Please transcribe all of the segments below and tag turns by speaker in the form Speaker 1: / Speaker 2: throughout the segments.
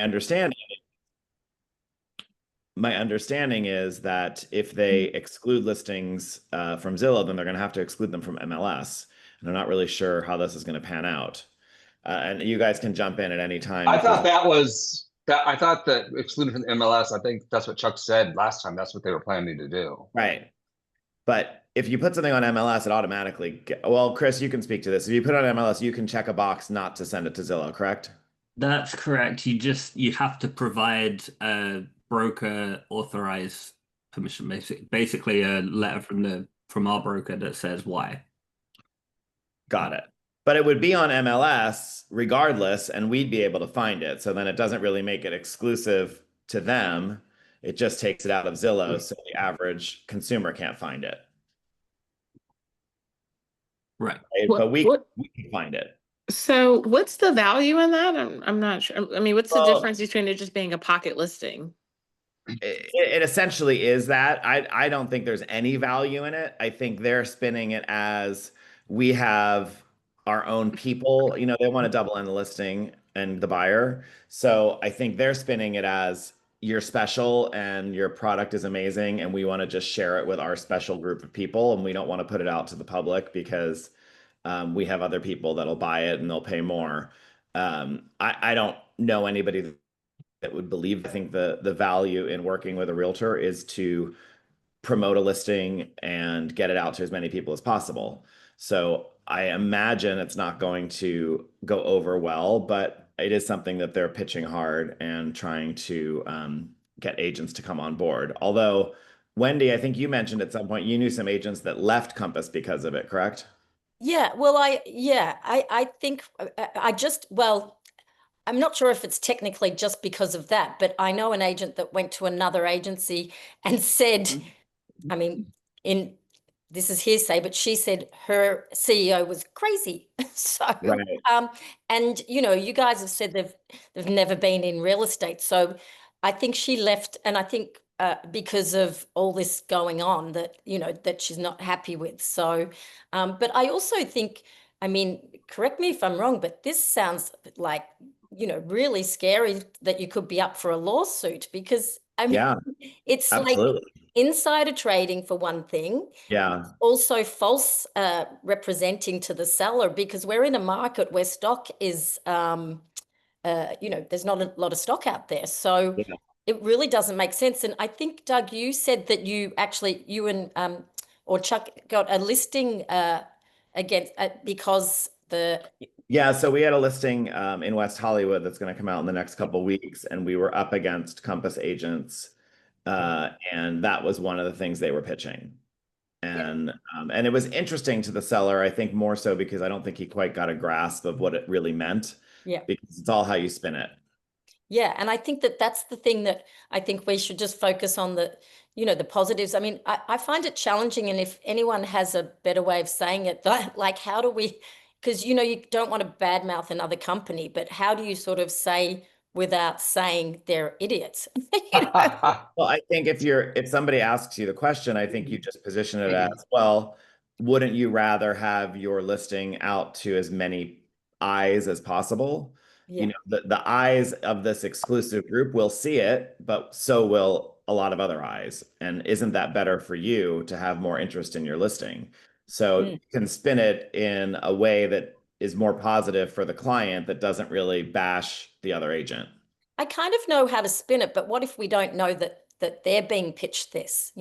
Speaker 1: understanding my understanding is that if they exclude listings from Zillow, then they're going to have to exclude them from MLS. And I'm not really sure how this is going to pan out. And you guys can jump in at any time
Speaker 2: I
Speaker 1: if there's
Speaker 2: thought that was that. I thought that excluded from the MLS. I think that's what Chuck said last time. That's what they were planning to do.
Speaker 1: right. But if you put something on MLS, it automatically well, Chris, you can speak to this. If you put it on MLS, you can check a box not to send it to Zillow, correct?
Speaker 3: That's correct. You have to provide a broker authorized permission, basically a letter from our broker that says why.
Speaker 1: Got it. But it would be on MLS regardless, and we'd be able to find it. So then it doesn't really make it exclusive to them. It just takes it out of Zillow, so the average consumer can't find it.
Speaker 3: Right.
Speaker 1: But we
Speaker 4: What?
Speaker 1: can find it.
Speaker 4: So what's the value in that? I'm not sure. I mean, what's the
Speaker 1: Well,
Speaker 4: difference between it just being a pocket listing?
Speaker 1: it essentially is that. I don't think there's any value in it. I think they're spinning it as we have our own people. You know, they want to double in the listing and the buyer. So I think they're spinning it as you're special and your product is amazing, and we want to just share it with our special group of people, and we don't want to put it out to the public because we have other people that'll buy it and they'll pay more. I don't know anybody that would believe. I think the value in working with a realtor is to promote a listing and get it out to as many people as possible. So I imagine it's not going to go over well, but it is something that they're pitching hard and trying to get agents to come on board. Although, Wendy, I think you mentioned at some point you knew some agents that left Compass because of it, correct?
Speaker 5: Yeah, well, I think well, I'm not sure if it's technically just because of that, but I know an agent that went to another agency and said, I mean, in this is hearsay, but she said her CEO was crazy. So,
Speaker 1: Right.
Speaker 5: and you guys have said they've never been in real estate. So I think she left, and I think because of all this going on that that she's not happy with. So, but I also think, I mean, correct me if I'm wrong, but this sounds like really scary that you could be up for a lawsuit because I mean,
Speaker 1: Yeah,
Speaker 5: it's like
Speaker 1: absolutely.
Speaker 5: insider trading for one thing,
Speaker 1: Yeah.
Speaker 5: also false representing to the seller because we're in a market where stock is, there's not a lot of stock out there. So
Speaker 1: Yeah.
Speaker 5: it really doesn't make sense. And I think, Doug, you said that you and or Chuck got a listing against because the
Speaker 1: Yeah, so we had a listing in West Hollywood that's going to come out in the next couple of weeks, and we were up against Compass agents, and that was one of the things they were pitching.
Speaker 5: yeah,
Speaker 1: And it was interesting to the seller, I think more so because I don't think he quite got a grasp of what it really meant,
Speaker 5: yeah.
Speaker 1: because it's all how you spin it.
Speaker 5: Yeah, and I think that that's the thing that I think we should just focus on the positives. I mean, I find it challenging, and if anyone has a better way of saying it, that like how do we, because you don't want to badmouth another company, but how do you sort of say without saying they're idiots? You know?
Speaker 1: Well, I think if somebody asks you the question, I think you just position it as, well, wouldn't you rather have your listing out to as many eyes as possible? You
Speaker 5: Yeah.
Speaker 1: know, the eyes of this exclusive group will see it, but so will a lot of other eyes. And isn't that better for you to have more interest in your listing? So
Speaker 5: Mm.
Speaker 1: you can spin it in a way that is more positive for the client that doesn't really bash the other agent.
Speaker 5: I kind of know how to spin it, but what if we don't know that they're being pitched this,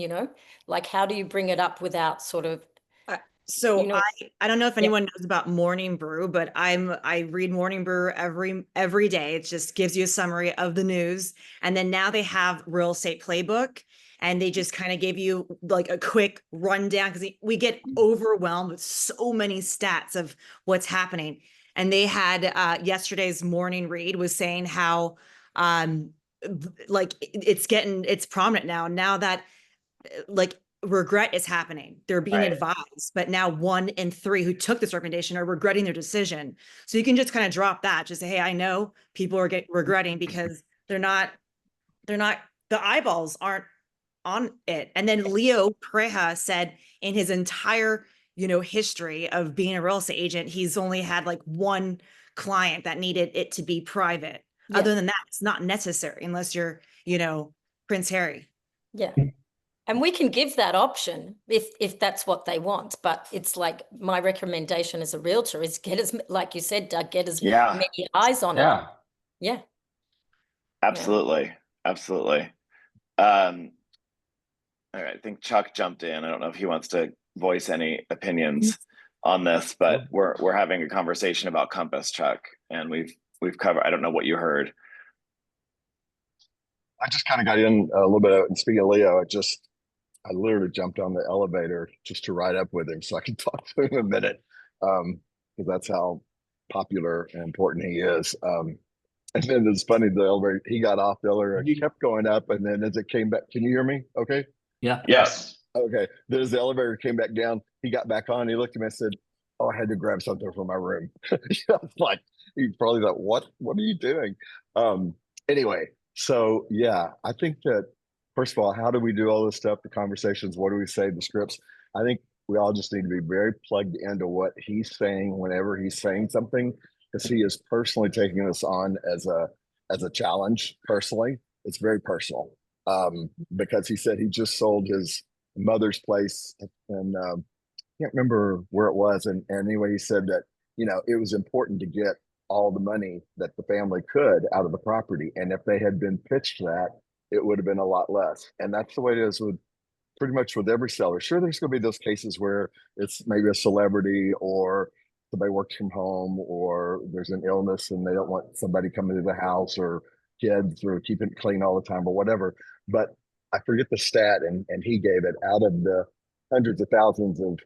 Speaker 5: Like how do you bring it up without sort of,
Speaker 6: So
Speaker 5: you know,
Speaker 6: I don't know if
Speaker 5: yeah,
Speaker 6: anyone knows about Morning Brew, but I read Morning Brew every day. It just gives you a summary of the news. And then now they have Real Estate Playbook, and they just kind of gave you like a quick rundown because we get overwhelmed with so many stats of what's happening. And they had yesterday's morning read was saying how like it's prominent now that like regret is happening. They're being
Speaker 1: Right.
Speaker 6: advised, but now 1 in 3 who took this recommendation are regretting their decision. So you can just kind of drop that. Just say, hey, I know people are regretting because they're not, the eyeballs aren't on it. And then Leo Preja said in his entire, history of being a real estate agent, he's only had like one client that needed it to be private.
Speaker 5: Yeah.
Speaker 6: Other than that, it's not necessary unless you're, Prince Harry.
Speaker 5: Yeah. And we can give that option if that's what they want. But it's like my recommendation as a realtor is get as, like you said, Doug, get as
Speaker 1: Yeah.
Speaker 5: many eyes on it.
Speaker 2: Yeah.
Speaker 5: Yeah.
Speaker 1: Absolutely. Absolutely. All right, I think Chuck jumped in. I don't know if he wants to voice any opinions on this, but we're having a conversation about Compass, Chuck, and we've covered. I don't know what you heard.
Speaker 7: I just kind of got in a little bit. And speaking of Leo, I literally jumped on the elevator just to ride up with him so I could talk to him a minute, because that's how popular and important he is. And then it's funny, the elevator, he got off the elevator, he kept going up, and then as it came back, can you hear me? Okay.
Speaker 3: Yeah.
Speaker 2: Yes.
Speaker 7: Okay. Then as the elevator came back down, he got back on. He looked at me and said, "Oh, I had to grab something from my room." I was like, he probably thought, "What are you doing?" Anyway, so yeah, I think that first of all, how do we do all this stuff? The conversations, what do we say? The scripts. I think we all just need to be very plugged into what he's saying whenever he's saying something, because he is personally taking this on as a challenge. Personally, it's very personal. Because he said he just sold his mother's place, and can't remember where it was. And anyway, he said that, it was important to get all the money that the family could out of the property. And if they had been pitched that, it would have been a lot less. And that's the way it is with pretty much with every seller. Sure, there's going to be those cases where it's maybe a celebrity or somebody works from home or there's an illness and they don't want somebody coming to the house or kids or keeping it clean all the time or whatever. But I forget the stat, and he gave it, out of the hundreds of thousands of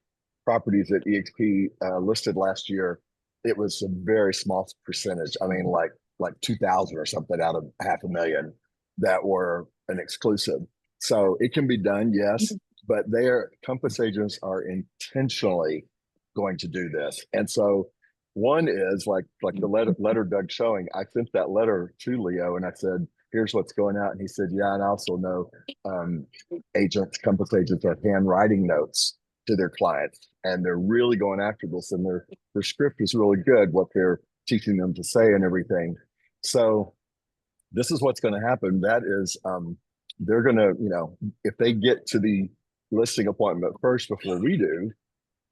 Speaker 7: properties that EXP listed last year, it was a very small percentage. I mean, like 2,000 or something out of 500,000 that were an exclusive. So it can be done, yes, but Compass agents are intentionally going to do this. And so one is like the letter Doug's showing. I sent that letter to Leo and I said, "Here's what's going out." And he said, "Yeah, and I also know Compass agents are handwriting notes to their clients, and they're really going after this, and their script is really good, what they're teaching them to say and everything." So this is what's going to happen. That is, they're going to, if they get to the listing appointment first before we do,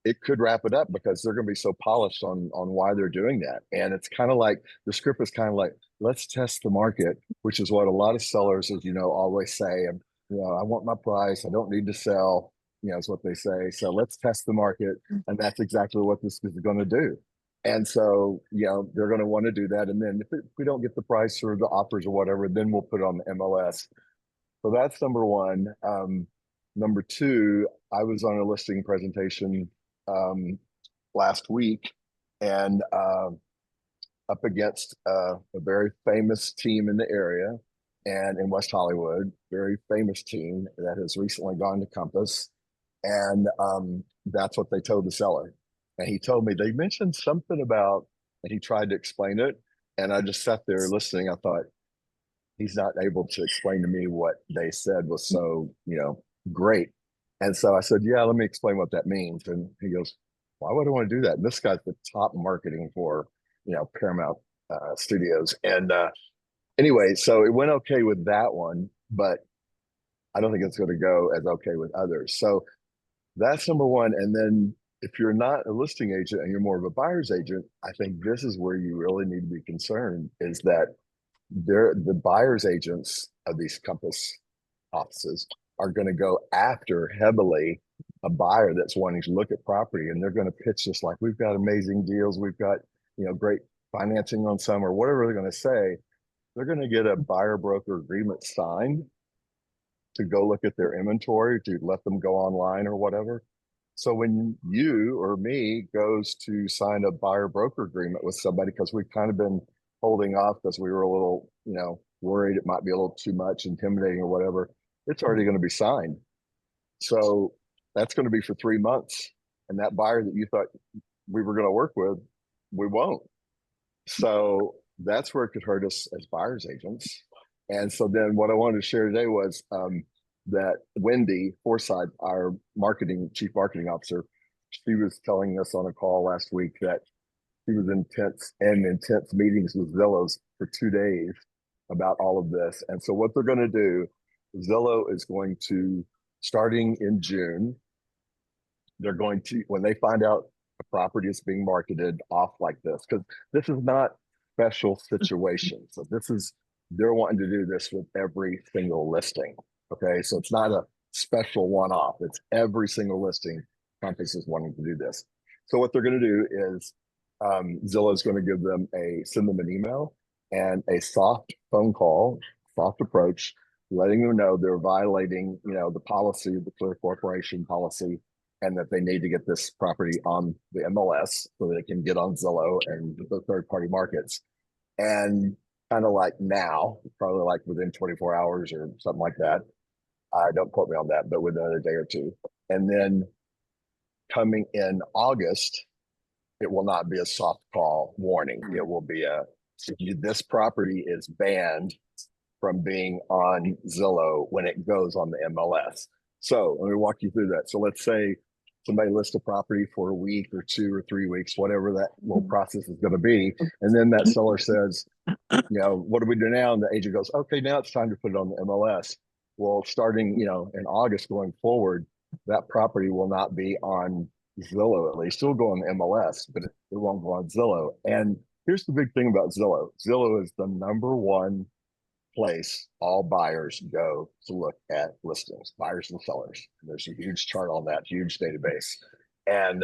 Speaker 7: it could wrap it up because they're going to be so polished on why they're doing that. And it's kind of like the script is kind of like, let's test the market, which is what a lot of sellers, as always say. And I want my price. I don't need to sell. Is what they say. So let's test the market, and that's exactly what this is going to do. And so they're going to want to do that. And then if we don't get the price or the offers or whatever, then we'll put it on the MLS. So that's number one. Number two, I was on a listing presentation last week, and up against a very famous team in the area and in West Hollywood, very famous team that has recently gone to Compass. And that's what they told the seller. And he told me they mentioned something about, and he tried to explain it. And I just sat there listening. I thought, he's not able to explain to me what they said was so, great. And so I said, "Yeah, let me explain what that means." And he goes, "Why would I want to do that?" And this guy's the top marketing for, Paramount Studios. And anyway, so it went okay with that one, but I don't think it's going to go as okay with others. So that's number one. And then if you're not a listing agent and you're more of a buyer's agent, I think this is where you really need to be concerned, is that the buyer's agents of these Compass offices are going to go after heavily a buyer that's wanting to look at property, and they're going to pitch this like, "We've got amazing deals, we've got great financing on some," or whatever they're going to say. They're going to get a buyer broker agreement signed to go look at their inventory, to let them go online or whatever. So when you or me goes to sign a buyer broker agreement with somebody, because we've kind of been holding off because we were a little, worried it might be a little too much, intimidating or whatever, it's already going to be signed. So that's going to be for 3 months. And that buyer that you thought we were going to work with, we won't. So that's where it could hurt us as buyer's agents. And so then what I wanted to share today was that Wendy Forsythe, our chief marketing officer, she was telling us on a call last week that he was intense meetings with Zillow's for 2 days about all of this. And so what they're going to do, Zillow is going to, starting in June, they're going to, when they find out a property is being marketed off like this, because this is not special situation. So they're wanting to do this with every single listing. Okay. So it's not a special one-off. It's every single listing. Compass is wanting to do this. So what they're going to do is Zillow is going to give them send them an email and a soft phone call, soft approach, letting them know they're violating, the policy, the Clear Corporation policy, and that they need to get this property on the MLS so they can get on Zillow and the third-party markets. And kind of like now, probably like within 24 hours or something like that. Don't quote me on that, but within a day or two. And then coming in August, it will not be a soft call warning. It will be this property is banned from being on Zillow when it goes on the MLS. So let me walk you through that. So let's say somebody lists a property for a week or 2 or 3 weeks, whatever that little process is going to be. And then that seller says, what do we do now? And the agent goes, okay, now it's time to put it on the MLS. Well, starting, in August going forward, that property will not be on Zillow, at least. It'll go on the MLS, but it won't go on Zillow. And here's the big thing about Zillow. Zillow is the number one place all buyers go to look at listings, buyers and sellers. And there's a huge chart on that, huge database. And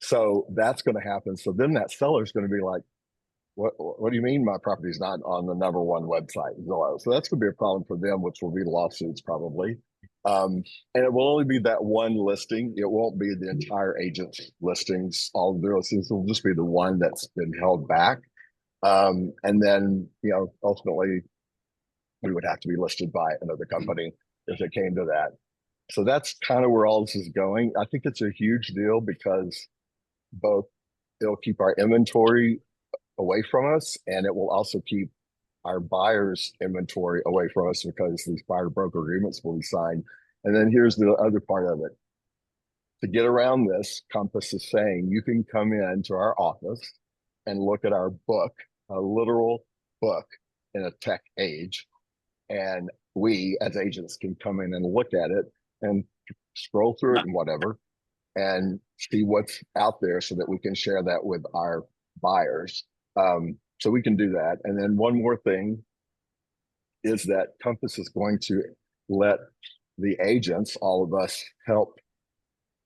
Speaker 7: so that's going to happen. So then that seller is going to be like, what do you mean my property is not on the number one website, Zillow? So that's going to be a problem for them, which will be lawsuits probably. And it will only be that one listing. It won't be the entire agent's listings. All of their listings will just be the one that's been held back. And then, ultimately, we would have to be listed by another company if it came to that. So that's kind of where all this is going. I think it's a huge deal because both it'll keep our inventory away from us, and it will also keep our buyers' inventory away from us because these buyer broker agreements will be signed. And then here's the other part of it. To get around this, Compass is saying you can come into our office and look at our book, a literal book in a tech age. And we as agents can come in and look at it and scroll through it and whatever, and see what's out there so that we can share that with our buyers. So we can do that. And then one more thing is that Compass is going to let the agents, all of us, help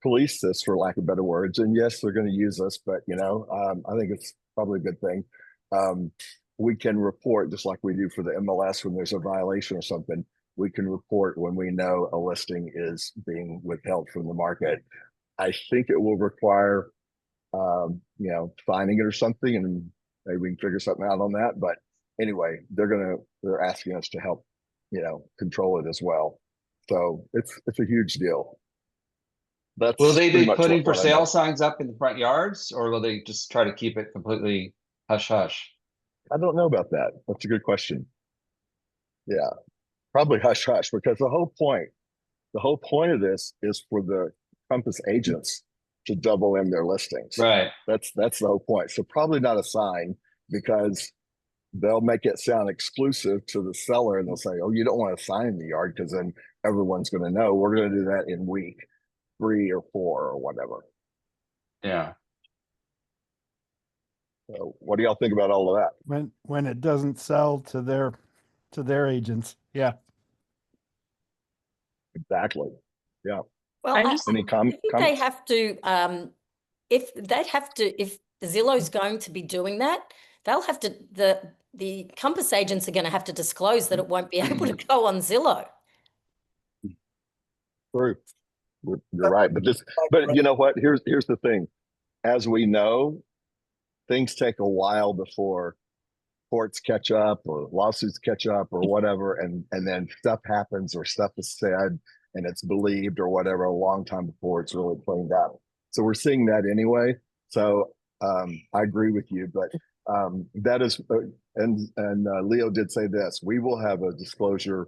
Speaker 7: police this, for lack of better words. And yes, they're going to use us, but I think it's probably a good thing. We can report, just like we do for the MLS when there's a violation or something. We can report when we know a listing is being withheld from the market. I think it will require, finding it or something, and maybe we can figure something out on that. But anyway, they're asking us to help, control it as well. So it's a huge deal. That's
Speaker 2: Will they
Speaker 7: pretty
Speaker 2: be
Speaker 7: much
Speaker 2: putting for
Speaker 7: what I know.
Speaker 2: sale signs up in the front yards, or will they just try to keep it completely hush hush?
Speaker 7: I don't know about that. That's a good question. Yeah, probably hush hush, because the whole point of this is for the Compass agents to double in their listings.
Speaker 2: Right.
Speaker 7: That's the whole point. So probably not a sign, because they'll make it sound exclusive to the seller, and they'll say, oh, you don't want to sign in the yard because then everyone's going to know. We're going to do that in week 3 or 4 or whatever.
Speaker 2: Yeah.
Speaker 7: So what do y'all think about all of that?
Speaker 8: When it doesn't sell to their agents. Yeah.
Speaker 7: Exactly. Yeah.
Speaker 5: Well,
Speaker 4: I just-
Speaker 7: Any
Speaker 5: I think they
Speaker 7: comments?
Speaker 5: have to, if Zillow's going to be doing that, they'll have to, the Compass agents are going to have to disclose that it won't be able to go on Zillow.
Speaker 7: True. You're right. But you know what? Here's the thing. As we know, things take a while before courts catch up or lawsuits catch up or whatever, and then stuff happens or stuff is said and it's believed or whatever a long time before it's really cleaned up. So we're seeing that anyway. So I agree with you, but that is, and Leo did say this, we will have a disclosure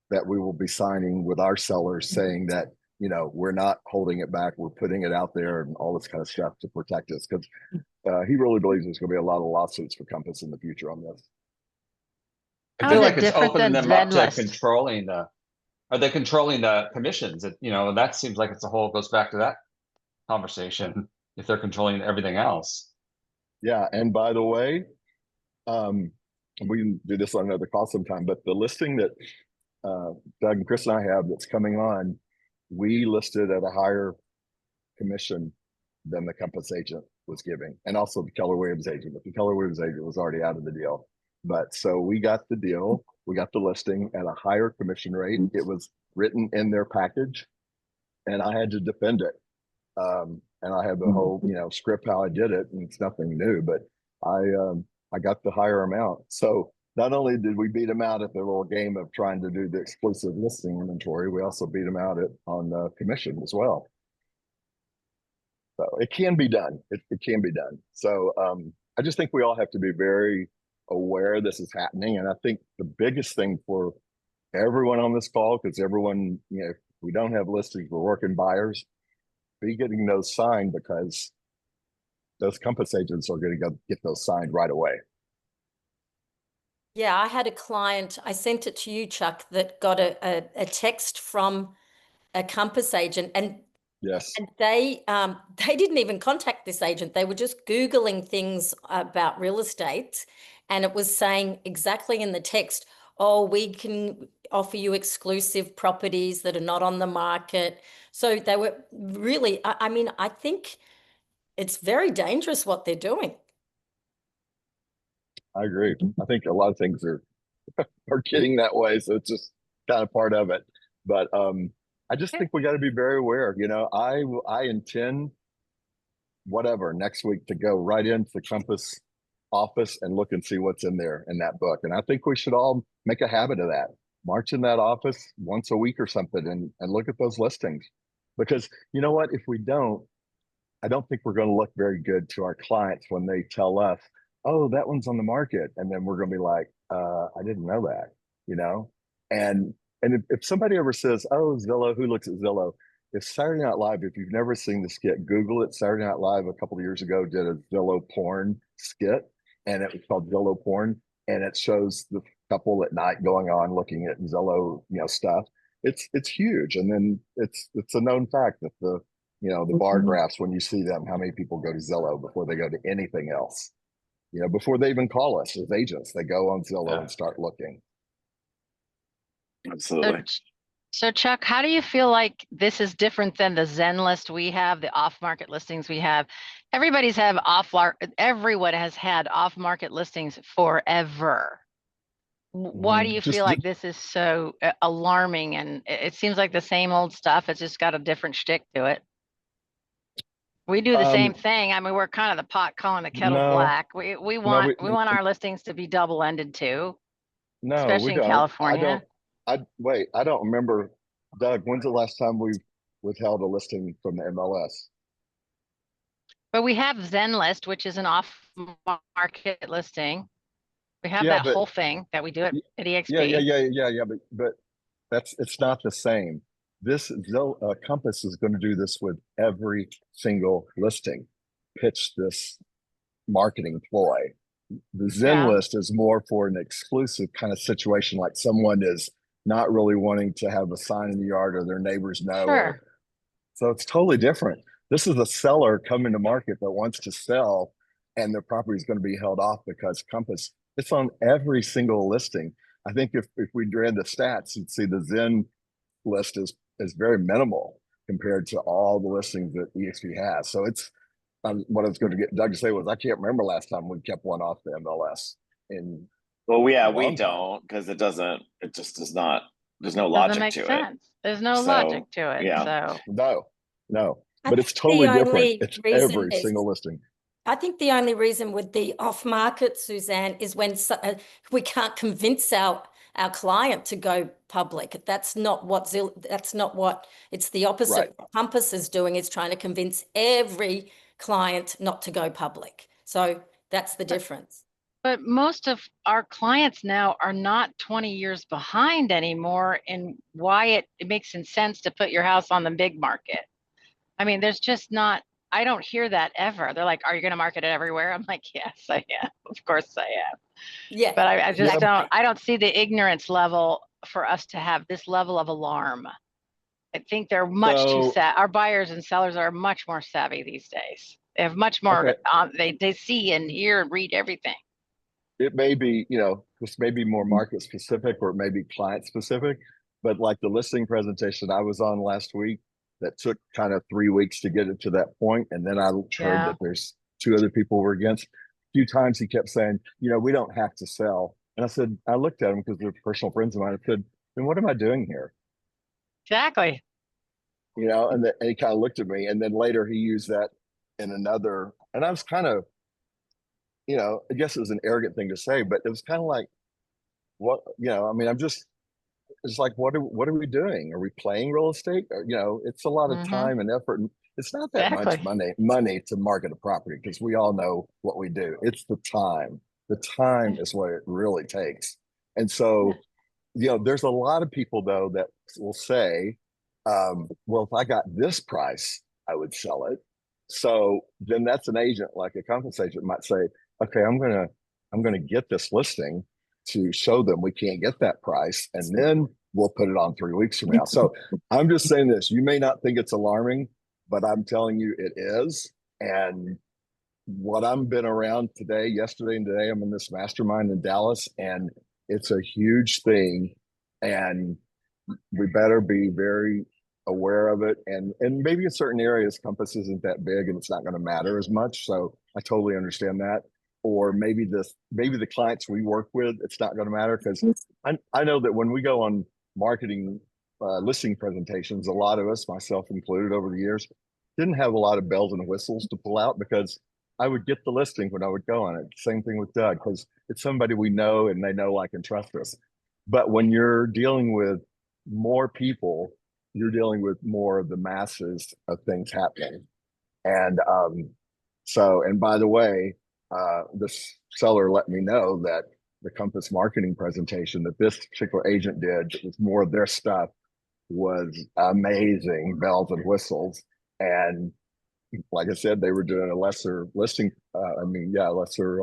Speaker 7: that we will be signing with our sellers saying that, we're not holding it back. We're putting it out there and all this kind of stuff to protect us, because he really believes there's going to be a lot of lawsuits for Compass in the future on this.
Speaker 2: I
Speaker 9: How
Speaker 2: feel
Speaker 9: is it
Speaker 2: like it's
Speaker 9: different
Speaker 2: opening
Speaker 9: than
Speaker 2: them up to
Speaker 9: Zenlist?
Speaker 2: controlling the. Are they controlling the commissions? That seems like it's a whole goes back to that conversation. If they're controlling everything else.
Speaker 7: Yeah, and by the way, we can do this on another call sometime, but the listing that Doug and Chris and I have that's coming on, we listed at a higher commission than the Compass agent was giving, and also the Keller Williams agent, but the Keller Williams agent was already out of the deal. But so we got the deal, we got the listing at a higher commission rate. It was written in their package, and I had to defend it. And I have the whole, script how I did it, and it's nothing new, but I got the higher amount. So not only did we beat them out at their little game of trying to do the exclusive listing inventory, we also beat them out on the commission as well. So it can be done. It can be done. So I just think we all have to be very aware this is happening. And I think the biggest thing for everyone on this call, because everyone, if we don't have listings, we're working buyers, be getting those signed, because those Compass agents are going to go get those signed right away.
Speaker 5: Yeah, I had a client, I sent it to you, Chuck, that got a text from a Compass agent, and
Speaker 7: Yes.
Speaker 5: and they didn't even contact this agent. They were just Googling things about real estate, and it was saying exactly in the text, oh, we can offer you exclusive properties that are not on the market. So they were really, I mean, I think it's very dangerous what they're doing.
Speaker 7: I agree. I think a lot of things are getting that way, so it's just kind of part of it. But I just think we got to be very aware. I intend next week to go right into the Compass office and look and see what's in there in that book. And I think we should all make a habit of that. March in that office once a week or something and look at those listings. Because you know what? If we don't, I don't think we're going to look very good to our clients when they tell us, oh, that one's on the market. And then we're going to be like, I didn't know that, And if somebody ever says, oh, Zillow, who looks at Zillow? If Saturday Night Live, if you've never seen the skit, Google it. Saturday Night Live a couple of years ago did a Zillow porn skit, and it was called Zillow porn. And it shows the couple at night going on looking at Zillow, stuff. It's huge. And then it's a known fact that the bar graphs, when you see them, how many people go to Zillow before they go to anything else? Before they even call us as agents, they go on Zillow and start looking.
Speaker 1: Absolutely.
Speaker 9: So Chuck, how do you feel like this is different than the Zen list we have, the off-market listings we have? Everyone has had off-market listings forever. Why do you feel like this is so alarming? And it seems like the same old stuff. It's just got a different shtick to it. We do the same thing. I mean, we're kind of the pot calling the kettle black. We want our listings to be double-ended too.
Speaker 7: No,
Speaker 9: especially
Speaker 7: we don't.
Speaker 9: In California.
Speaker 7: I don't remember, Doug, when's the last time we withheld a listing from the MLS?
Speaker 9: But we have Zenlist, which is an off-market listing. We have that whole thing that we do at EXP.
Speaker 7: Yeah. But it's not the same. This Compass is going to do this with every single listing. Pitch this marketing ploy. The Zen list is more for an exclusive kind of situation, like someone is not really wanting to have a sign in the yard or their neighbors know.
Speaker 9: Sure.
Speaker 7: So it's totally different. This is a seller coming to market that wants to sell, and their property is going to be held off because Compass, it's on every single listing. I think if we read the stats, you'd see the Zen list is very minimal compared to all the listings that EXP has. So it's what I was going to get Doug to say was, I can't remember last time we kept one off the MLS.
Speaker 1: We don't, because it just does not, there's no logic to it.
Speaker 9: There's no logic to it.
Speaker 1: Yeah.
Speaker 9: So
Speaker 7: no, but it's totally different. It's every single listing.
Speaker 5: I think the only reason with the off market, Suzanne, is when we can't convince our client to go public. That's not what it's the opposite.
Speaker 7: Right.
Speaker 5: What Compass is doing is trying to convince every client not to go public. So that's the difference.
Speaker 9: But most of our clients now are not 20 years behind anymore in why it makes sense to put your house on the big market. I mean, there's just not, I don't hear that ever. They're like, are you going to market it everywhere? I'm like, yes, I am. Of course I am.
Speaker 5: Yeah.
Speaker 9: But I just
Speaker 7: Yeah.
Speaker 9: I don't see the ignorance level for us to have this level of alarm. I think they're much too
Speaker 7: So,
Speaker 9: our buyers and sellers are much more savvy these days. They have much more,
Speaker 7: okay,
Speaker 9: they see and hear and read everything.
Speaker 7: it may be, this may be more market specific or it may be client specific, but like the listing presentation I was on last week, that took kind of 3 weeks to get it to that point. And then I heard
Speaker 9: Yeah.
Speaker 7: that there's two other people were against. A few times he kept saying, we don't have to sell. And I said, I looked at him because they're personal friends of mine. I said, then what am I doing here?
Speaker 9: Exactly.
Speaker 7: And he kind of looked at me. And then later he used that in another, and I was kind of, I guess it was an arrogant thing to say, but it was kind of like, what, I mean, it's like, what are we doing? Are we playing real estate? It's a lot of time and effort. And it's not that much money to market a property because we all know what we do. It's the time. The time is what it really takes. And so, there's a lot of people though that will say, well, if I got this price, I would sell it. So then that's an agent, like a conference agent might say, okay, I'm gonna get this listing to show them we can't get that price, and then we'll put it on 3 weeks from now. So I'm just saying this, you may not think it's alarming, but I'm telling you it is. And what I've been around today, yesterday and today, I'm in this mastermind in Dallas, and it's a huge thing. And we better be very aware of it. And maybe in certain areas, Compass isn't that big and it's not going to matter as much. So I totally understand that. Or maybe the clients we work with, it's not going to matter because I know that when we go on marketing listing presentations, a lot of us, myself included, over the years, didn't have a lot of bells and whistles to pull out because I would get the listing when I would go on it. Same thing with Doug, because it's somebody we know and they know, like, and trust us. But when you're dealing with more people, you're dealing with more of the masses of things happening. And and by the way, this seller let me know that the Compass marketing presentation that this particular agent did with more of their stuff was amazing, bells and whistles. And like I said, they were doing a lesser listing, lesser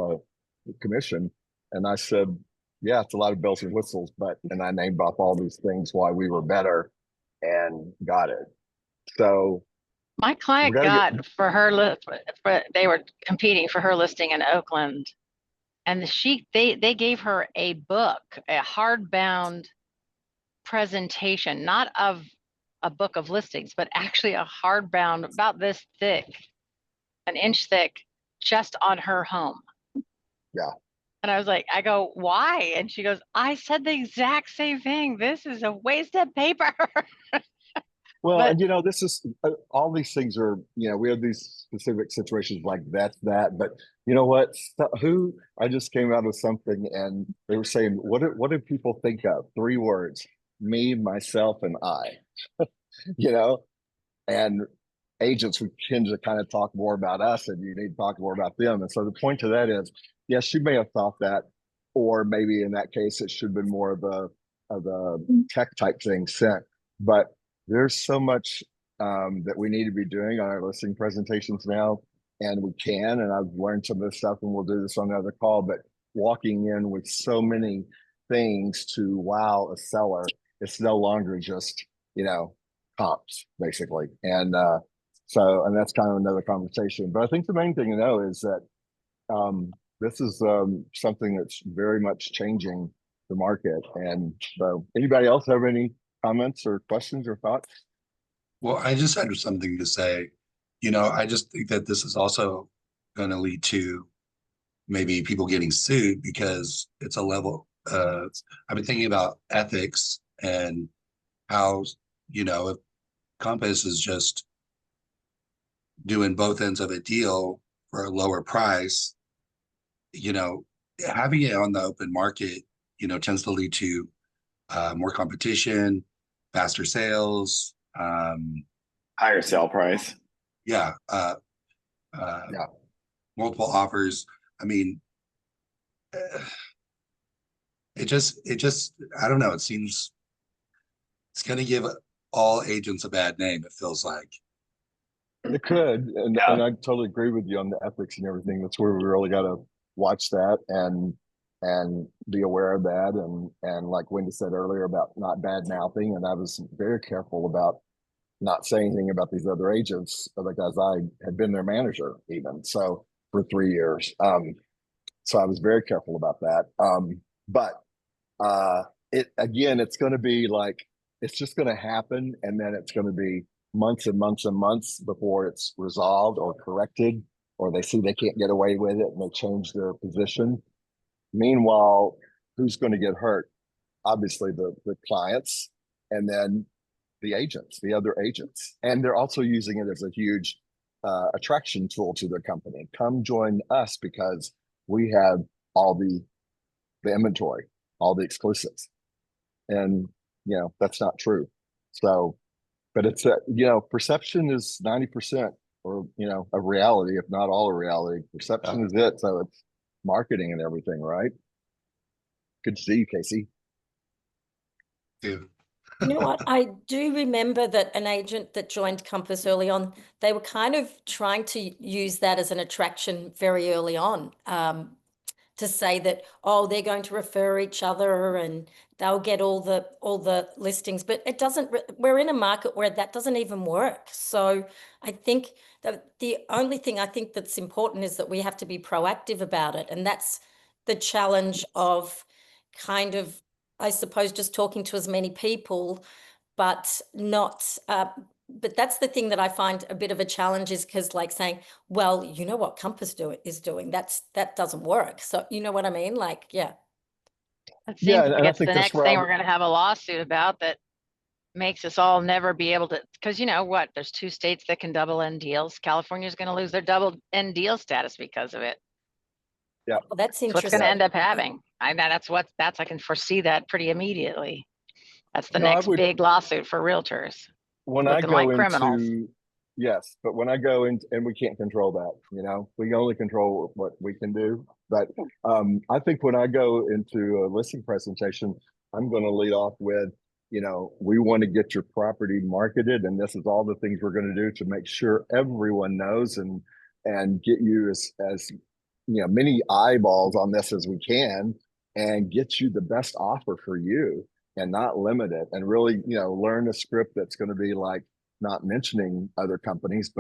Speaker 7: commission. And I said, yeah, it's a lot of bells and whistles, and I named off all these things why we were better and got it. So
Speaker 9: my client got for her they were competing for her listing in Oakland, and they gave her a book, a hardbound presentation, not of a book of listings, but actually a hardbound about this thick, an inch thick, just on her home.
Speaker 7: Yeah.
Speaker 9: And I was like, I go, why? And she goes, I said the exact same thing. This is a waste of paper.
Speaker 7: Well, but, and this is all these things are, we have these specific situations like that, but you know what? I just came out of something and they were saying, what do people think of? 3 words: me, myself, and I. And agents, we tend to kind of talk more about us, and you need to talk more about them. And so the point to that is, yes, you may have thought that, or maybe in that case, it should have been more of a tech type thing sent. But there's so much that we need to be doing on our listing presentations now, and we can. And I've learned some of this stuff, and we'll do this on another call. But walking in with so many things to wow a seller, it's no longer just comps basically, and that's kind of another conversation. But I think the main thing to know is that this is something that's very much changing the market. And so, anybody else have any comments or questions or thoughts?
Speaker 10: Well, I just had something to say. I just think that this is also going to lead to maybe people getting sued because it's a level. I've been thinking about ethics and how, if Compass is just doing both ends of a deal for a lower price, having it on the open market, tends to lead to more competition, faster sales,
Speaker 1: higher sale price.
Speaker 10: Yeah. Multiple offers. I mean, it just, I don't know. It seems it's going to give all agents a bad name. It feels like.
Speaker 7: It could, and
Speaker 1: Yeah.
Speaker 7: I totally agree with you on the ethics and everything. That's where we really got to watch that and be aware of that. And like Wendy said earlier about not bad mouthing, and I was very careful about not saying anything about these other agents because I had been their manager even so for 3 years. So I was very careful about that. But it again, it's going to be like it's just going to happen, and then it's going to be months and months and months before it's resolved or corrected, or they see they can't get away with it and they change their position. Meanwhile, who's going to get hurt? Obviously, the clients, and then the agents, the other agents, and they're also using it as a huge attraction tool to their company. Come join us because we have all the inventory, all the exclusives, and that's not true. So, but it's perception is 90%, or of reality, if not all of reality. Perception is it. So it's marketing and everything, right? Good to see you, Casey.
Speaker 10: Dude.
Speaker 5: You know what? I do remember that an agent that joined Compass early on, they were kind of trying to use that as an attraction very early on, to say that, oh, they're going to refer each other and they'll get all the listings. But it doesn't. We're in a market where that doesn't even work. So I think that the only thing I think that's important is that we have to be proactive about it, and that's the challenge of kind of, I suppose, just talking to as many people, but not. But that's the thing that I find a bit of a challenge, is because, like, saying, well, you know what Compass is doing, that doesn't work. So you know what I mean? Like, yeah.
Speaker 9: It
Speaker 7: Yeah,
Speaker 9: seems like
Speaker 7: and I
Speaker 9: it's the
Speaker 7: think that's
Speaker 9: next
Speaker 7: where
Speaker 9: thing we're going to have a lawsuit about that makes us all never be able to, because you know what? There's 2 states that can double end deals. California's going to lose their double end deal status because of it.
Speaker 5: Well, that's
Speaker 9: That's what's going
Speaker 5: interesting.
Speaker 9: to end up having. I can foresee that pretty immediately. That's the
Speaker 7: No, I
Speaker 9: next
Speaker 7: would.
Speaker 9: big lawsuit for realtors.
Speaker 7: When I
Speaker 9: Looking
Speaker 7: go
Speaker 9: like criminals.
Speaker 7: into, yes, but when I go in, and we can't control that, we can only control what we can do. But I think when I go into a listing presentation, I'm going to lead off with, we want to get your property marketed, and this is all the things we're going to do to make sure everyone knows and get you as many eyeballs on this as we can, and get you the best offer for you, and not limit it, and really learn a script that's going to be like not mentioning other companies,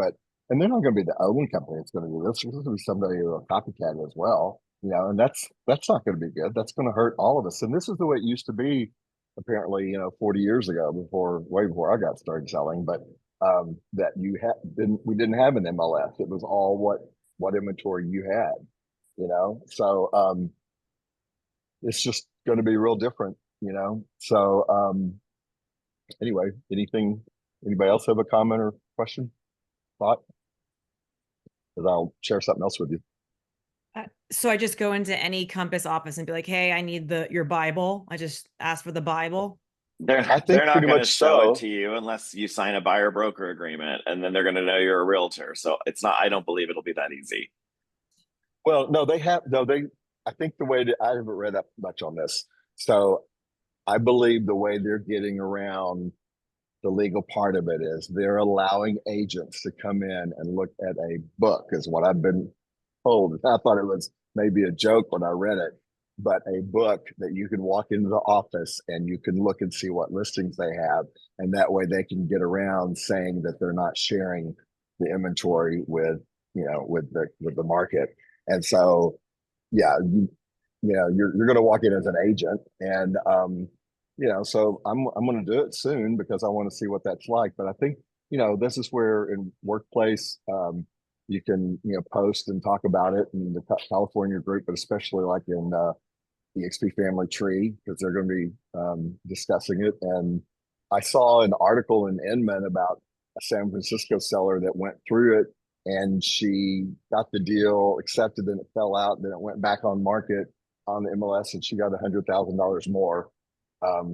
Speaker 7: and they're not going to be the only company that's going to do this. There's going to be somebody who a copycat as well, and that's not going to be good. That's going to hurt all of us. And this is the way it used to be, apparently, 40 years ago, way before I got started selling. But that we didn't have an MLS. It was all what inventory you had, so it's just going to be real different, so anyway, anybody else have a comment or question, thought? Because I'll share something else with you.
Speaker 6: So I just go into any Compass office and be like, hey, I need your Bible. I just ask for the Bible.
Speaker 1: They're
Speaker 7: I think
Speaker 1: they're not
Speaker 7: pretty
Speaker 1: going to
Speaker 7: much
Speaker 1: show
Speaker 7: so.
Speaker 1: it to you unless you sign a buyer broker agreement, and then they're going to know you're a realtor. So it's not. I don't believe it'll be that easy.
Speaker 7: Well, no, I think the way that I haven't read up much on this, so I believe the way they're getting around the legal part of it is they're allowing agents to come in and look at a book, is what I've been told. I thought it was maybe a joke when I read it, but a book that you can walk into the office and you can look and see what listings they have, and that way they can get around saying that they're not sharing the inventory with the market. And so, yeah, you're going to walk in as an agent, and so I'm going to do it soon because I want to see what that's like. But I think this is where in workplace you can post and talk about it in the California group, but especially like in EXP Family Tree, because they're going to be discussing it. And I saw an article in Inman about a San Francisco seller that went through it, and she got the deal accepted, then it fell out, and then it went back on market on the MLS, and she got $100,000 more.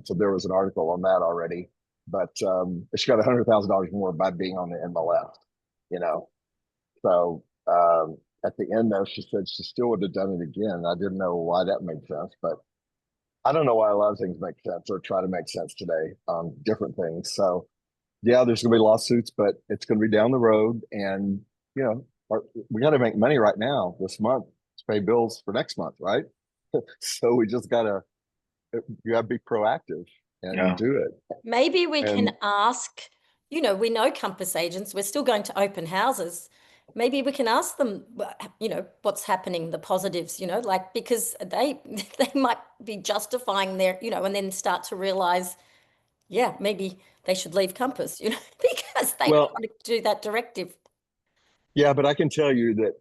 Speaker 7: So there was an article on that already, but she got $100,000 more by being on the MLS, So at the end, though, she said she still would have done it again. I didn't know why that made sense, but I don't know why a lot of things make sense or try to make sense today on different things. So yeah, there's going to be lawsuits, but it's going to be down the road, and you know, we got to make money right now this month to pay bills for next month, right? So we just gotta you gotta be proactive and do it.
Speaker 5: Maybe we
Speaker 7: And
Speaker 5: can ask, we know Compass agents, we're still going to open houses. Maybe we can ask them, what's happening, the positives, like, because they they might be justifying their, and then start to realize, yeah, maybe they should leave Compass, because they
Speaker 7: well,
Speaker 5: want to do that directive.
Speaker 7: yeah, but I can tell you that,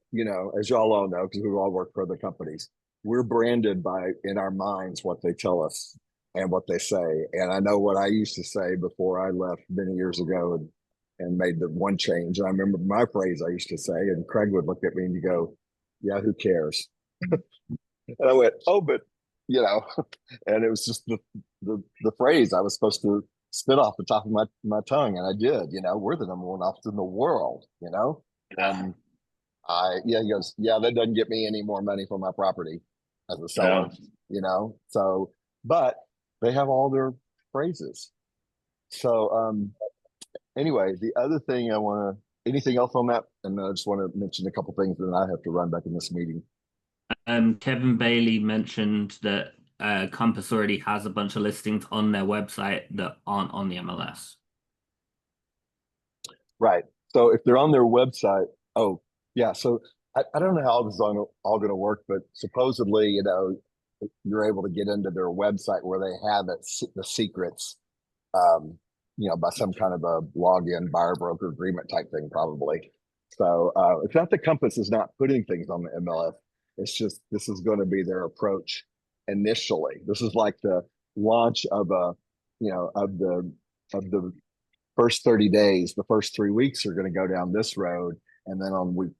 Speaker 7: as y'all all know, because we all work for other companies, we're branded by in our minds what they tell us and what they say. And I know what I used to say before I left many years ago and made the one change. And I remember my phrase I used to say, and Craig would look at me and you go, yeah, who cares? And I went, oh, but and it was just the phrase I was supposed to spit off the top of my tongue, and I did. We're the number one office in the world. And he goes, yeah, that doesn't get me any more money for my property as a seller. So, but they have all their phrases. So, anyway, the other thing anything else on that? And I just want to mention a couple things, and then I have to run back in this meeting.
Speaker 3: Kevin Bailey mentioned that Compass already has a bunch of listings on their website that aren't on the MLS.
Speaker 7: Right. So if they're on their website, oh yeah. So I don't know how this is all going to work, but supposedly, you're able to get into their website where they have the secrets, by some kind of a login buyer broker agreement type thing, probably. So it's not that Compass is not putting things on the MLS. It's just this is going to be their approach initially. This is like the launch of the first 30 days. The first 3 weeks are going to go down this road, and then on week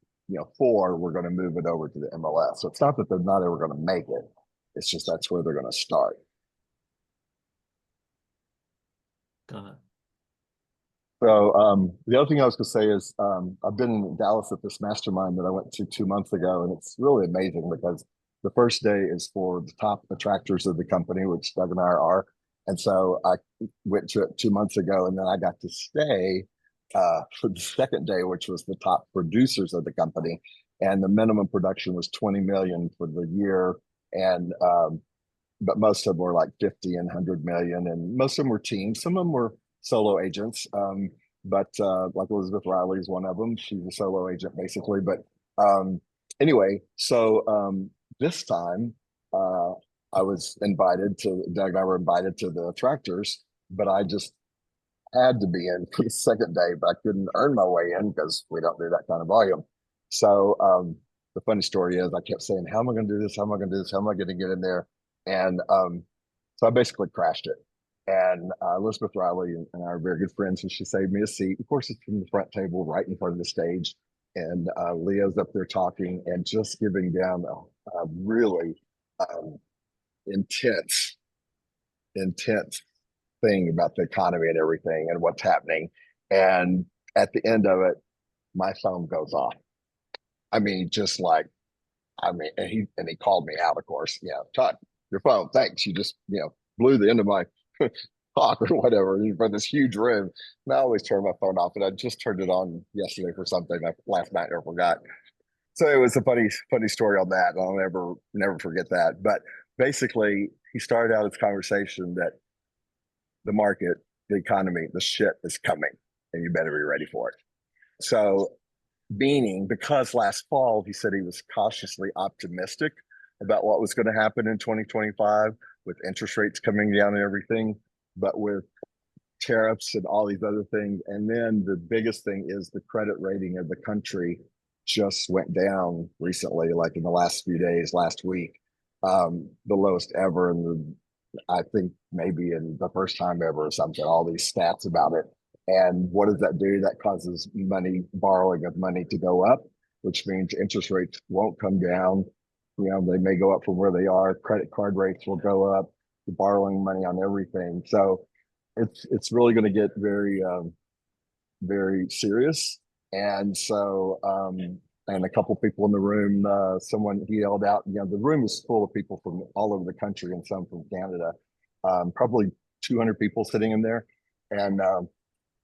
Speaker 7: 4 we're going to move it over to the MLS. So it's not that they're not ever going to make it. It's just that's where they're going to start.
Speaker 3: Got it.
Speaker 7: So the other thing I was going to say is I've been in Dallas at this mastermind that I went to 2 months ago, and it's really amazing because the first day is for the top attractors of the company, which Doug and I are. And so I went to it 2 months ago, and then I got to stay for the second day, which was the top producers of the company. And the minimum production was 20 million for the year. And but most of them were like 50 and 100 million. And most of them were teams. Some of them were solo agents. But like Elizabeth Riley is one of them. She's a solo agent basically. But anyway, so this time I was invited to, Doug and I were invited to the attractors, but I just had to be in for the second day, but I couldn't earn my way in because we don't do that kind of volume. So the funny story is I kept saying, how am I going to do this? How am I going to do this? How am I going to get in there? And so I basically crashed it. And Elizabeth Riley and I are very good friends, and she saved me a seat. Of course, it's from the front table right in front of the stage. And Leo's up there talking and just giving down a really intense thing about the economy and everything and what's happening. And at the end of it, my phone goes off. I mean, just like, and he called me out, of course. Todd, your phone, thanks. You just, blew the end of my talk or whatever for this huge room. And I always turn my phone off, and I just turned it on yesterday for something last night I forgot. So it was a funny story on that. I'll never forget that. But basically, he started out his conversation that the market, the economy, the shit is coming, and you better be ready for it. So, meaning because last fall he said he was cautiously optimistic about what was going to happen in 2025 with interest rates coming down and everything, but with tariffs and all these other things. And then the biggest thing is the credit rating of the country just went down recently, like in the last few days, last week, the lowest ever. And I think maybe in the first time ever or something, all these stats about it. And what does that do? That causes borrowing of money to go up, which means interest rates won't come down. They may go up from where they are. Credit card rates will go up, borrowing money on everything. So it's really going to get very, very serious. And so and a couple people in the room. Someone he yelled out, you know, the room was full of people from all over the country and some from Canada, probably 200 people sitting in there. And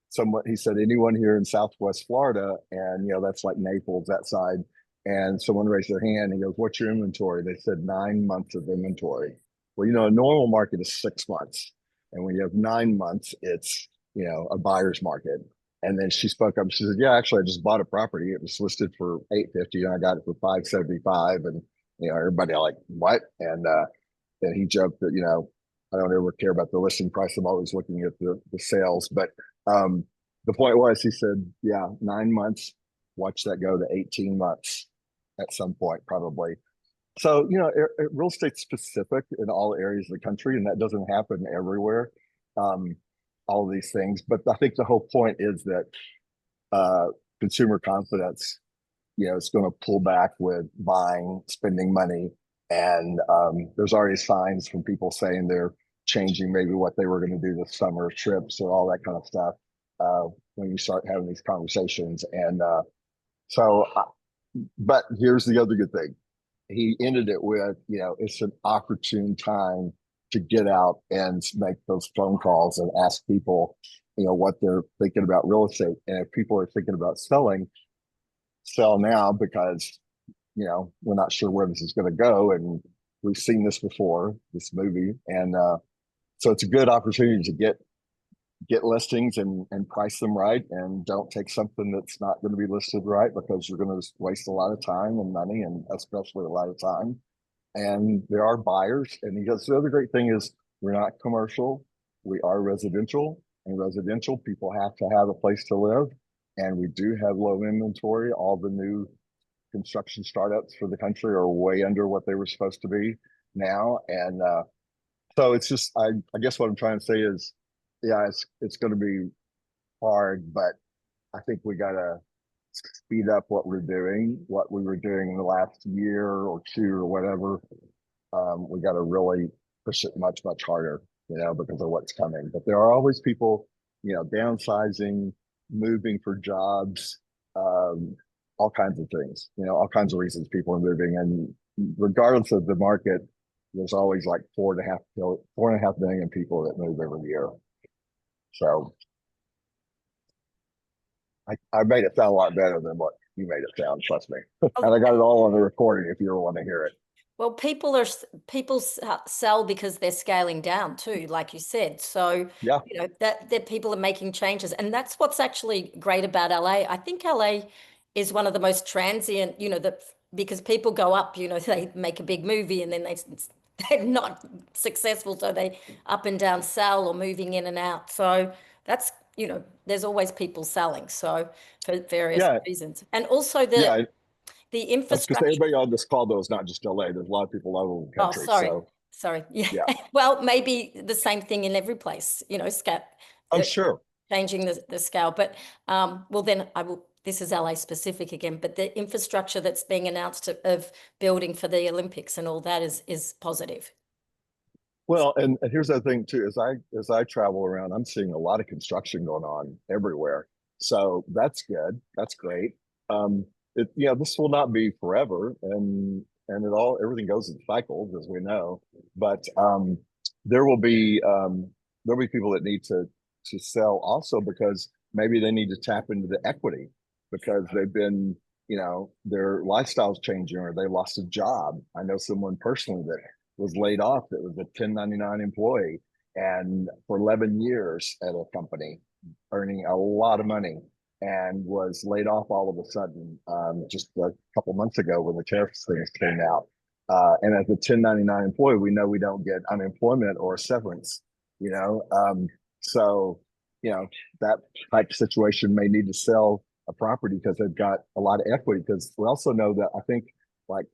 Speaker 7: someone he said, anyone here in Southwest Florida, and you know that's like Naples, that side. And someone raised their hand. He goes, "What's your inventory?" They said 9 months of inventory. Well, you know, a normal market is 6 months, and when you have 9 months, it's you know a buyer's market. And then she spoke up. She said, "Yeah, actually, I just bought a property. It was listed for 850, and I got it for 575." And you know, everybody like what? And then he joked that you know, I don't ever care about the listing price. I'm always looking at the sales. But the point was, he said, "Yeah, 9 months. Watch that go to 18 months at some point, probably." So you know, real estate specific in all areas of the country, and that doesn't happen everywhere. Um, all of these things, but I think the whole point is that consumer confidence, you know, it's going to pull back with buying, spending money, and there's already signs from people saying they're changing maybe what they were going to do this summer, trips or all that kind of stuff. When you start having these conversations, and but here's the other good thing. He ended it with, you know, it's an opportune time to get out and make those phone calls and ask people, you know, what they're thinking about real estate. And if people are thinking about selling, sell now, because, you know, we're not sure where this is going to go. And we've seen this before, this movie. And so it's a good opportunity to get listings and price them right, and don't take something that's not going to be listed right, because you're going to waste a lot of time and money, and especially a lot of time. And there are buyers. And he goes, the other great thing is we're not commercial, we are residential, and residential people have to have a place to live, and we do have low inventory. All the new construction startups for the country are way under what they were supposed to be now. And so it's just, I guess what I'm trying to say is, yeah, it's going to be hard, but I think we got to speed up what we were doing in the last year or two or whatever. We got to really push it much, much harder, you know, because of what's coming. But there are always people, you know, downsizing, moving for jobs, all kinds of things, you know, all kinds of reasons people are moving. And regardless of the market, there's always like 4.5 million people that move every year. So I made it sound a lot better than what you made it sound, trust me. And I got it all on the recording if you ever want to hear it.
Speaker 5: Well, people sell because they're scaling down too, like you said. So
Speaker 7: Yeah,
Speaker 5: you know that people are making changes, and that's what's actually great about LA. I think LA is one of the most transient, you know, that because people go up, you know, they make a big movie and then they're not successful, so they up and down sell or moving in and out. So that's, you know, there's always people selling, so for various
Speaker 7: yeah,
Speaker 5: reasons, and also
Speaker 7: yeah.
Speaker 5: the
Speaker 7: I was gonna say,
Speaker 5: infrastructure.
Speaker 7: everybody on this call though is not just LA. There's a lot of people all over the
Speaker 5: Oh,
Speaker 7: country.
Speaker 5: sorry.
Speaker 7: So
Speaker 5: Sorry. Yeah.
Speaker 7: yeah,
Speaker 5: Well, maybe the same thing in every place, you know,
Speaker 7: I'm sure.
Speaker 5: changing the scale. But well, then I will. This is LA specific again, but the infrastructure that's being announced of building for the Olympics and all that is positive.
Speaker 7: Well, and here's the other thing too, as I travel around, I'm seeing a lot of construction going on everywhere. So that's good. That's great. You know, this will not be forever, and everything goes in cycles, as we know. But there will be people that need to sell also, because maybe they need to tap into the equity, because they've been, you know, their lifestyle's changing, or they lost a job. I know someone personally that was laid off that was a 1099 employee, and for 11 years at a company, earning a lot of money, and was laid off all of a sudden, just a couple months ago when the tariffs things came out. And as a 1099 employee, we know we don't get unemployment or severance, you know. So, you know, that type of situation may need to sell a property because they've got a lot of equity. Because we also know that, I think, like,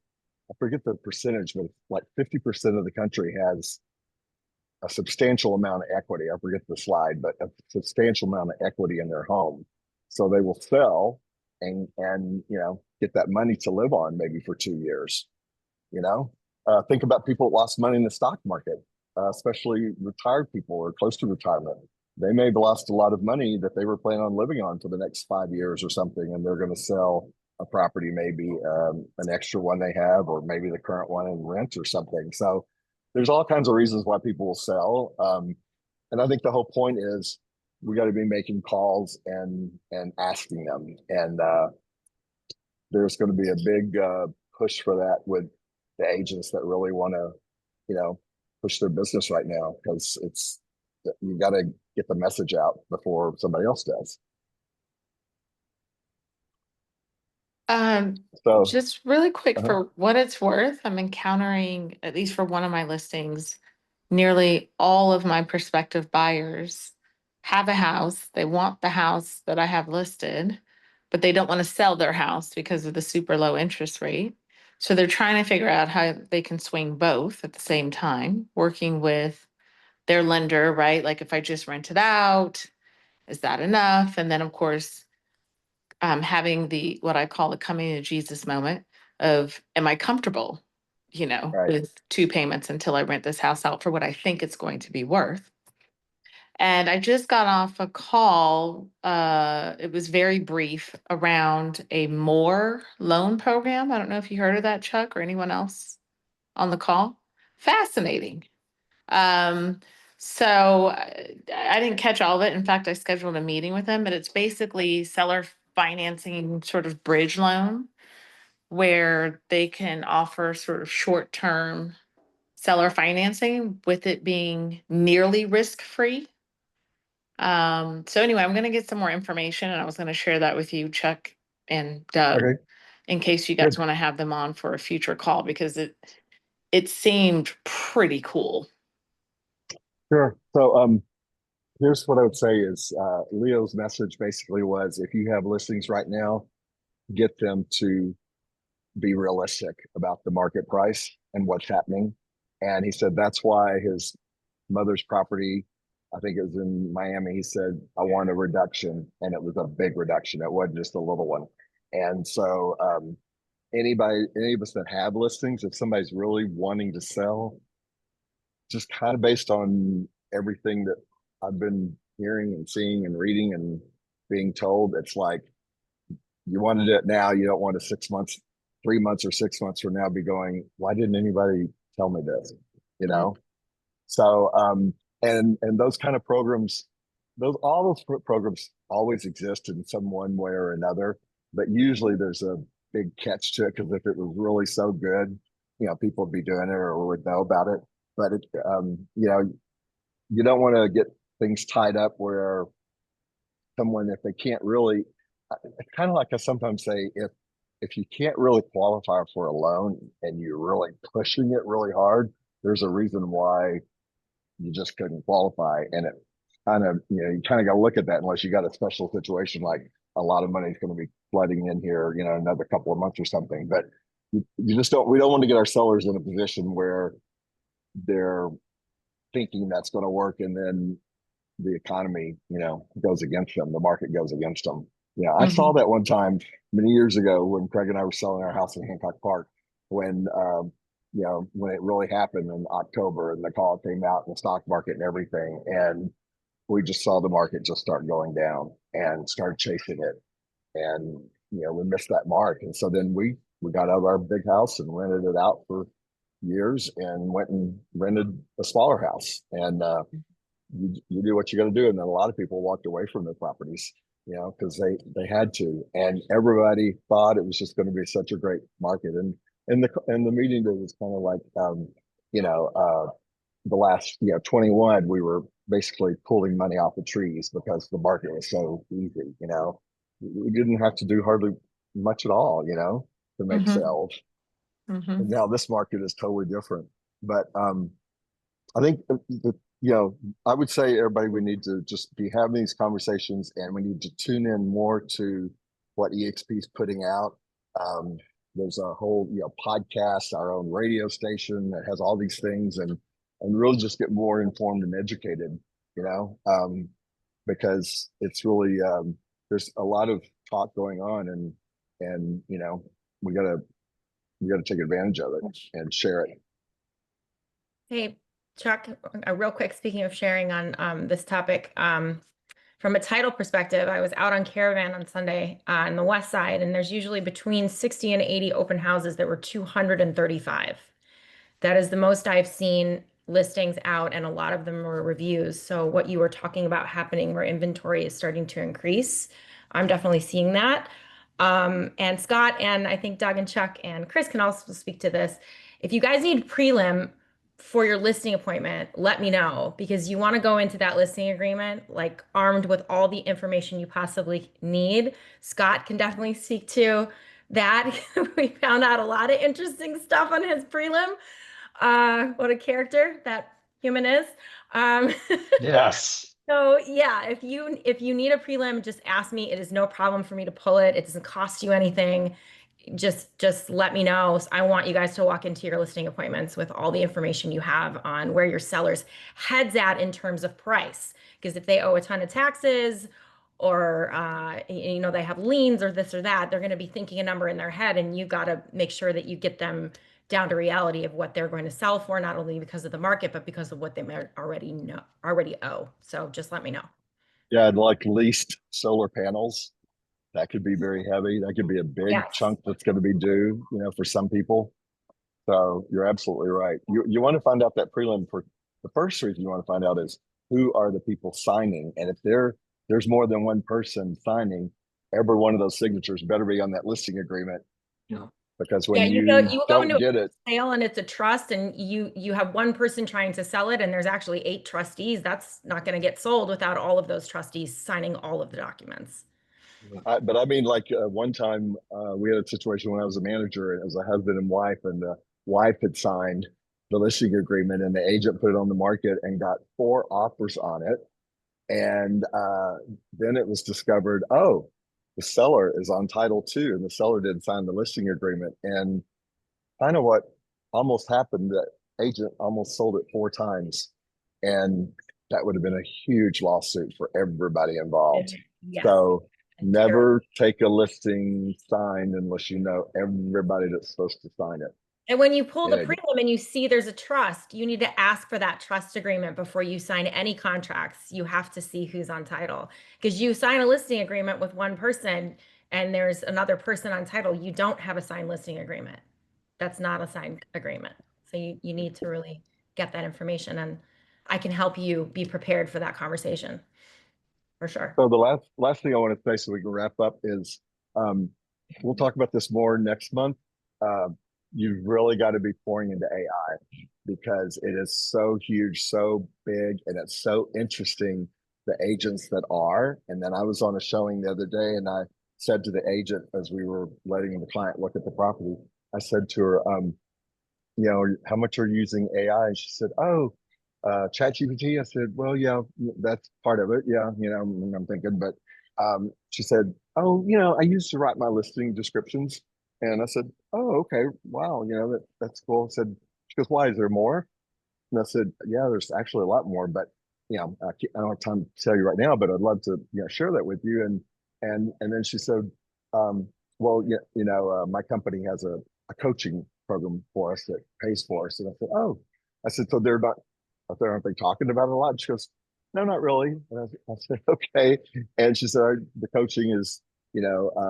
Speaker 7: I forget the percentage, but like 50% of the country has a substantial amount of equity. I forget the slide, but a substantial amount of equity in their home. So they will sell and you know, get that money to live on maybe for 2 years. You know, think about people that lost money in the stock market, especially retired people or close to retirement. They may have lost a lot of money that they were planning on living on for the next 5 years or something, and they're going to sell a property may be an extra one they have, or maybe the current one in rent or something. So there's all kinds of reasons why people will sell. And I think the whole point is we got to be making calls and asking them. And there's going to be a big push for that with the agents that really want to, push their business right now, because you got to get the message out before somebody else does. So
Speaker 4: Just really quick, for what it's worth, I'm encountering, at least for one of my listings, nearly all of my prospective buyers have a house. They want the house that I have listed, but they don't want to sell their house because of the super low interest rate. So they're trying to figure out how they can swing both at the same time, working with their lender, right? Like, if I just rent it out, is that enough? And then, of course, having the, what I call the coming to Jesus moment of, am I comfortable,
Speaker 7: Right.
Speaker 4: with 2 payments until I rent this house out for what I think it's going to be worth. And I just got off a call, it was very brief, around a MORE loan program. I don't know if you heard of that, Chuck, or anyone else on the call. Fascinating. So I didn't catch all of it. In fact, I scheduled a meeting with him, but it's basically seller financing sort of bridge loan, where they can offer sort of short-term seller financing with it being nearly risk-free. So anyway, I'm gonna get some more information, and I was gonna share that with you, Chuck and Doug,
Speaker 7: Okay.
Speaker 4: in case you guys
Speaker 7: Good.
Speaker 4: want to have them on for a future call, because it seemed pretty cool.
Speaker 7: Sure. So here's what I would say is Leo's message basically was, if you have listings right now, get them to be realistic about the market price and what's happening. And he said that's why his mother's property, I think it was in Miami, he said, I want a reduction. And it was a big reduction. It wasn't just a little one. And so any of us that have listings, if somebody's really wanting to sell, just kind of based on everything that I've been hearing and seeing and reading and being told, it's like, you wanted it now, you don't want to 6 months, 3 months or 6 months from now be going, why didn't anybody tell me this? So and those kind of programs, all those programs always exist in some one way or another, but usually there's a big catch to it, because if it was really so good, people would be doing it or would know about it. But you don't want to get things tied up where someone, if they can't really, it's kind of like I sometimes say, if you can't really qualify for a loan and you're really pushing it really hard, there's a reason why you just couldn't qualify. And it kind of, you kind of got to look at that, unless you got a special situation like a lot of money is going to be flooding in here, another couple of months or something. But we don't want to get our sellers in a position where they're thinking that's going to work, and then the economy, goes against them. The market goes against them. I saw that one time many years ago when Craig and I were selling our house in Hancock Park, when when it really happened in October and the call came out in the stock market and everything, and we just saw the market just start going down and started chasing it, and we missed that mark. And so then we got out of our big house and rented it out for years and went and rented a smaller house, and you do what you got to do. And then a lot of people walked away from their properties, because they had to, and everybody thought it was just going to be such a great market. And the meeting that was kind of like the last 21, we were basically pulling money off the trees because the market was so easy. We didn't have to do hardly much at all, to make sales. And now this market is totally different. But I think I would say, everybody, we need to just be having these conversations, and we need to tune in more to what EXP is putting out. There's a whole podcast, our own radio station that has all these things, and really just get more informed and educated, because it's really there's a lot of talk going on, and we gotta take advantage of it and share it.
Speaker 11: Hey, Chuck, real quick, speaking of sharing on this topic, from a title perspective, I was out on Caravan on Sunday on the west side, and there's usually between 60 and 80 open houses. There were 235. That is the most I've seen listings out, and a lot of them were reviews. So what you were talking about happening where inventory is starting to increase, I'm definitely seeing that. And Scott and I think Doug and Chuck and Chris can also speak to this. If you guys need prelim for your listing appointment, let me know, because you want to go into that listing agreement like armed with all the information you possibly need. Scott can definitely speak to that. We found out a lot of interesting stuff on his prelim. What a character that human is.
Speaker 2: Yes.
Speaker 11: So yeah, if you need a prelim, just ask me. It is no problem for me to pull it. It doesn't cost you anything. Just let me know. I want you guys to walk into your listing appointments with all the information you have on where your seller's head's at in terms of price. Because if they owe a ton of taxes, or they have liens or this or that, they're going to be thinking a number in their head, and you got to make sure that you get them down to reality of what they're going to sell for, not only because of the market, but because of what they already owe. So just let me know.
Speaker 7: Yeah, I'd like leased solar panels. That could be very heavy. That could be a big
Speaker 11: Yes.
Speaker 7: chunk that's going to be due, for some people. So you're absolutely right. You want to find out that prelim. For the first reason you want to find out is who are the people signing, and if there's more than one person signing, every one of those signatures better be on that listing agreement.
Speaker 3: Yeah.
Speaker 7: Because when
Speaker 11: you
Speaker 7: you
Speaker 11: go
Speaker 7: don't
Speaker 11: into
Speaker 7: get it,
Speaker 11: a sale and it's a trust, and you have one person trying to sell it, and there's actually 8 trustees. That's not going to get sold without all of those trustees signing all of the documents.
Speaker 7: but I mean, like one time we had a situation when I was a manager, and it was a husband and wife, and the wife had signed the listing agreement, and the agent put it on the market and got 4 offers on it. And then it was discovered, oh, the seller is on title too, and the seller didn't sign the listing agreement. And kind of what almost happened, the agent almost sold it 4 times. And that would have been a huge lawsuit for everybody involved.
Speaker 11: Yes.
Speaker 7: So never take a listing signed unless you know everybody that's supposed to sign it.
Speaker 11: And when you pull the
Speaker 7: Yeah.
Speaker 11: prelim and you see there's a trust, you need to ask for that trust agreement before you sign any contracts. You have to see who's on title, because you sign a listing agreement with one person and there's another person on title. You don't have a signed listing agreement. That's not a signed agreement. So you need to really get that information, and I can help you be prepared for that conversation for sure.
Speaker 7: So the last thing I want to say so we can wrap up is we'll talk about this more next month. You've really got to be pouring into AI because it is so huge, so big, and it's so interesting, the agents that are. And then I was on a showing the other day, and I said to the agent as we were letting the client look at the property, I said to her, how much are you using AI? And she said, oh, ChatGPT. I said, well, yeah, that's part of it. Yeah, and I'm thinking, but she said, oh, I used to write my listing descriptions. And I said, oh, okay, wow, that's cool. I said, she goes, why, is there more? And I said, yeah, there's actually a lot more, but I don't have time to tell you right now, but I'd love to share that with you. And then she said, well, my company has a coaching program for us that pays for us. And I said, oh, so they're not, aren't they talking about it a lot? And she goes, no, not really. And I said, okay. And she said, the coaching is,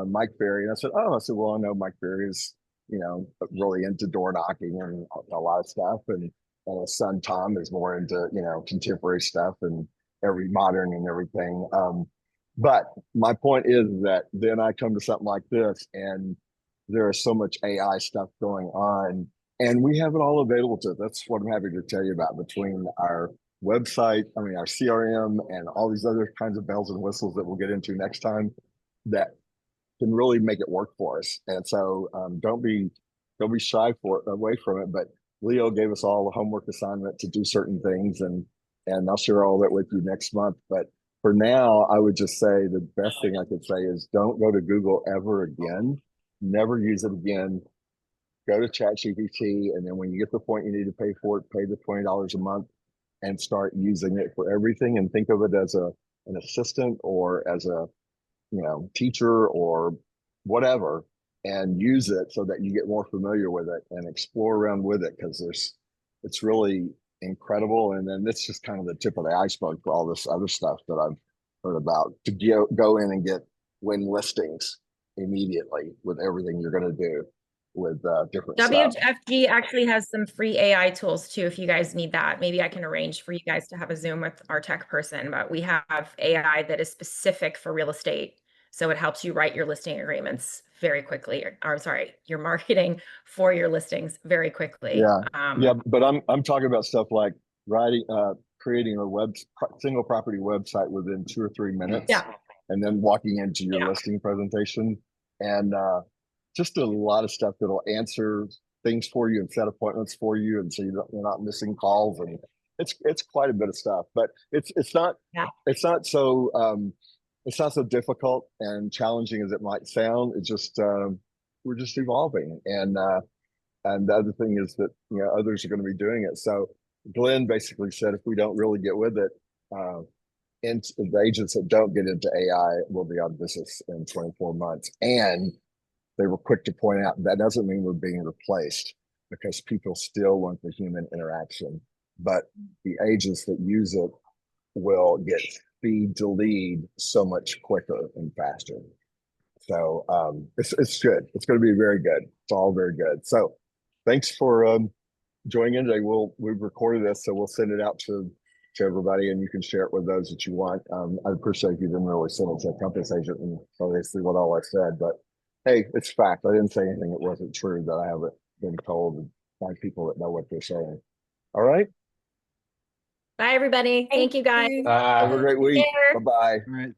Speaker 7: Mike Ferry. And I said, well, I know Mike Ferry is, really into door knocking and a lot of stuff. And his son, Tom, is more into, contemporary stuff and every modern and everything. But my point is that then I come to something like this, and there is so much AI stuff going on, and we have it all available to us. That's what I'm happy to tell you about, between our website, our CRM, and all these other kinds of bells and whistles that we'll get into next time that can really make it work for us. And so don't be shy away from it. But Leo gave us all a homework assignment to do certain things, and I'll share all that with you next month. But for now, I would just say the best thing I could say is don't go to Google ever again. Never use it again. Go to ChatGPT, and then when you get to the point you need to pay for it, pay the $20 a month and start using it for everything. And think of it as an assistant or as a teacher or whatever, and use it so that you get more familiar with it and explore around with it, because it's really incredible. And then it's just kind of the tip of the iceberg for all this other stuff that I've heard about to go in and get win listings immediately with everything you're going to do with different stuff.
Speaker 11: WFG actually has some free AI tools too, if you guys need that. Maybe I can arrange for you guys to have a Zoom with our tech person, but we have AI that is specific for real estate. So it helps you write your listing agreements very quickly, or I'm sorry, your marketing for your listings very quickly.
Speaker 7: Yeah, but I'm talking about stuff like writing, creating a single property website within 2 or 3 minutes,
Speaker 11: Yeah.
Speaker 7: and then walking into your listing presentation, and just a lot of stuff that'll answer things for you and set appointments for you, and so you're not missing calls, and it's quite a bit of stuff. But it's not so difficult and challenging as it might sound. It's just we're just evolving, and the other thing is that others are going to be doing it. So Glenn basically said if we don't really get with it, and the agents that don't get into AI will be out of business in 24 months. And they were quick to point out that doesn't mean we're being replaced, because people still want the human interaction. But the agents that use it will get speed to lead so much quicker and faster. So it's good. It's going to be very good. It's all very good. So thanks for joining in today. We've recorded this, so we'll send it out to everybody, and you can share it with those that you want. I appreciate you didn't really send it to a compass agent and obviously what all I said, but hey, it's fact. I didn't say anything that wasn't true that I haven't been told by people that know what they're saying. All right.
Speaker 11: Bye, everybody. Thank you, guys.
Speaker 7: Have a great week. Bye-bye.
Speaker 8: All right.